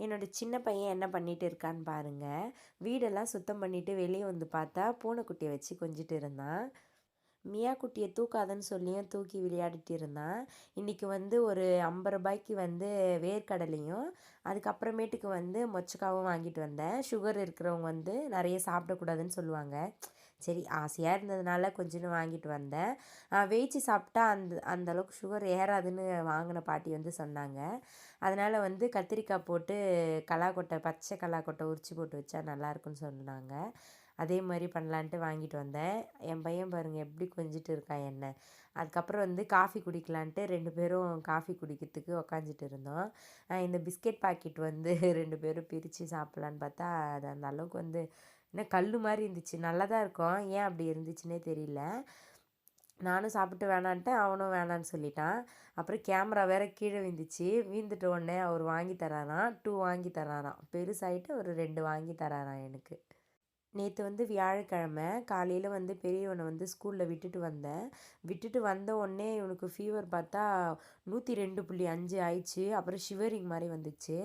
என்னோடய சின்ன பையன் என்ன பண்ணிட்டு இருக்கான்னு பாருங்கள். வீடெல்லாம் சுத்தம் பண்ணிவிட்டு வெளியே வந்து பார்த்தா பூனைக்குட்டியை வச்சு கொஞ்சிட்டு இருந்தான். மியா குட்டியை தூக்காதன்னு சொல்லியும் தூக்கி விளையாடிட்டு இருந்தான். இன்றைக்கி வந்து ஒரு 50 ரூபாய்க்கு வந்து வேர்க்கடலையும் அதுக்கப்புறமேட்டுக்கு வந்து மொச்சக்காவும் வாங்கிட்டு வந்தேன். சுகர் இருக்கிறவங்க வந்து நிறைய சாப்பிடக்கூடாதுன்னு சொல்லுவாங்க. சரி ஆசையாக இருந்ததுனால கொஞ்சோன்னு வாங்கிட்டு வந்தேன். வேய்ச்சி சாப்பிட்டா அந்தளவுக்கு சுகர் ஏறாதுன்னு வாங்கின பாட்டி வந்து சொன்னாங்க. அதனால் வந்து கத்திரிக்காய் போட்டு கலாக்கொட்டை பச்சை கலாக்கொட்டை உரித்து போட்டு வச்சா நல்லாயிருக்குன்னு சொன்னாங்க. அதே மாதிரி பண்ணலான்ட்டு வாங்கிட்டு வந்தேன். என் பையன் பாருங்கள் எப்படி கொஞ்சிட்டு இருக்கான் என்ன. அதுக்கப்புறம் வந்து காஃபி குடிக்கலான்ட்டு 2 பேரும் காஃபி குடிக்கிறதுக்கு உக்காந்துட்டு இருந்தோம். இந்த பிஸ்கெட் பாக்கெட் வந்து 2 பேரும் பிரித்து சாப்பிட்லான்னு பார்த்தா அது அந்த அளவுக்கு வந்து என்ன கல் மாதிரி இருந்துச்சு. நல்லா தான் இருக்கும், ஏன் அப்படி இருந்துச்சுன்னே தெரியல. நானும் சாப்பிட்டு வேணான்ட்டேன், அவனும் வேணான்னு சொல்லிட்டான். அப்புறம் கேமரா வேறு கீழே விழுந்துச்சு. வீழ்ந்துட்ட உடனே அவர் வாங்கி தராராம், 2 வாங்கி தராராம். பெருசாகிட்டு ஒரு 2 வாங்கி தராராம் எனக்கு. நேற்று வந்து வியாழக்கிழமை காலையில் வந்து பெரியவனை வந்து ஸ்கூலில் விட்டுட்டு வந்த உடனே இவனுக்கு ஃபீவர் பார்த்தா 102.5 ஆயிடுச்சு. அப்புறம் ஷிவரிங் மாதிரி வந்துச்சு.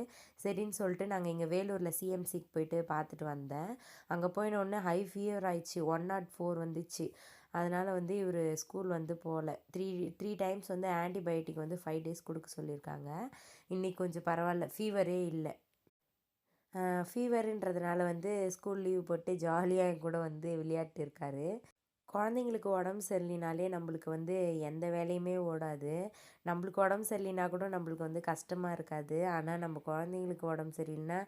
சரின்னு சொல்லிட்டு நாங்கள் இங்கே வேலூரில் சிஎம்சிக்கு போயிட்டு பார்த்துட்டு வந்தேன். அங்கே போயின உடனே ஹை ஃபீவர் ஆயிடுச்சு, 104 வந்துச்சு. அதனால் வந்து இவர் ஸ்கூல் வந்து போகல. த்ரீ டைம்ஸ் வந்து ஆன்டிபயோட்டிக் வந்து 5 டேஸ் கொடுக்க சொல்லியிருக்காங்க. இன்றைக்கி கொஞ்சம் பரவாயில்ல, ஃபீவரே இல்லை. ஃபீவருன்றதுனால வந்து ஸ்கூல் லீவ் போட்டு ஜாலியாக என் கூட வந்து விளையாட்டு இருக்கார். குழந்தைங்களுக்கு உடம்பு சரியில்லைனாலே நம்மளுக்கு வந்து எந்த வேலையுமே ஓடாது. நம்மளுக்கு உடம்பு சரியில்லைனா கூட நம்மளுக்கு வந்து கஷ்டமாக இருக்காது. ஆனால் நம்ம குழந்தைங்களுக்கு உடம்பு சரியில்லைனா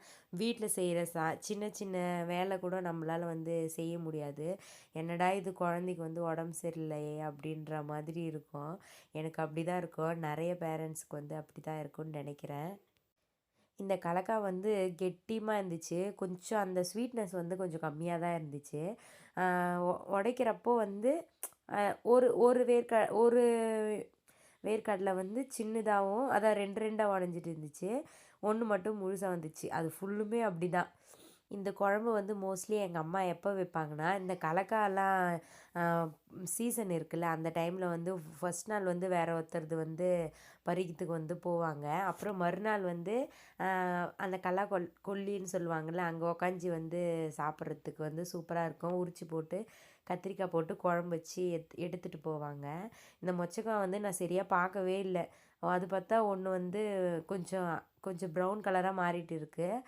வீட்டில் செய்கிற சின்ன சின்ன வேலை கூட நம்மளால் வந்து செய்ய முடியாது. என்னடா இது குழந்தைக்கு வந்து உடம்பு சரியில்லையே அப்படின்ற மாதிரி இருக்கும். எனக்கு அப்படி தான் இருக்கும். நிறைய பேரண்ட்ஸுக்கு வந்து அப்படி தான் இருக்கும்னு நினைக்கிறேன். இந்த கலக்காய் வந்து கெட்டியமாக இருந்துச்சு. கொஞ்சம் அந்த ஸ்வீட்னஸ் வந்து கொஞ்சம் கம்மியாக தான் இருந்துச்சு. உடைக்கிறப்போ வந்து ஒரு ஒரு வேர்க்கடலை வந்து சின்னதாகவும் அதான் 2 2ஆக உடஞ்சிட்டு இருந்துச்சு. 1 மட்டும் முழுசாக வந்துச்சு. அது ஃபுல்லுமே அப்படி தான். இந்த குழம்பு வந்து மோஸ்ட்லி எங்கள் அம்மா எப்போ வைப்பாங்கன்னா, இந்த கலக்காயெல்லாம் சீசன் இருக்குல்ல, அந்த டைமில் வந்து ஃபஸ்ட் நாள் வந்து வேறு ஒருத்தரது வந்து பறிக்கிறதுக்கு வந்து போவாங்க. அப்புறம் மறுநாள் வந்து அந்த கொல்லின்னு சொல்லுவாங்கள்ல, அங்கே உக்காஞ்சி வந்து சாப்பிட்றதுக்கு வந்து சூப்பராக இருக்கும். உரிச்சு போட்டு கத்திரிக்காய் போட்டு குழம்பு வச்சு எடுத்துகிட்டு போவாங்க. இந்த மொச்சக்காய் வந்து நான் சரியாக பார்க்கவே இல்லை. அது பார்த்தா ஒன்று வந்து கொஞ்சம் கொஞ்சம் ப்ரௌன் கலராக மாறிட்டு இருக்குது.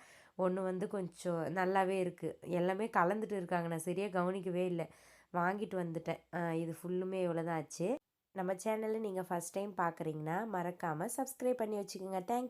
ஒன்று வந்து கொஞ்சம் நல்லாவே இருக்குது. எல்லாமே கலந்துட்டு இருக்காங்க, நான் சரியாக கவனிக்கவே இல்லை. வாங்கிட்டு வந்துட்டேன். இது ஃபுல்லுமே இவ்வளோ தான் ஆச்சு. நம்ம சேனலை நீங்கள் ஃபஸ்ட் டைம் பார்க்குறீங்கன்னா மறக்காமல் சப்ஸ்கிரைப் பண்ணி வச்சுக்கோங்க. தேங்க்